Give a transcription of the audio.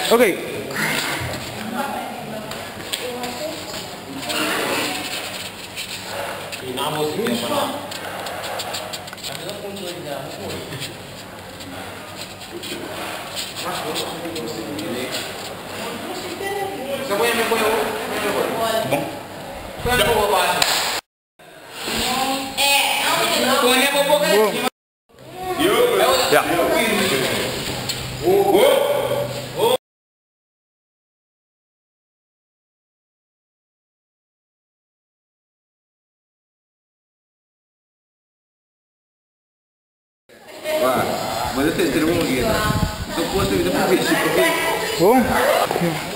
Ok. Ya. Wah, boleh saya terima lagi. So puas itu pun sih. Oh.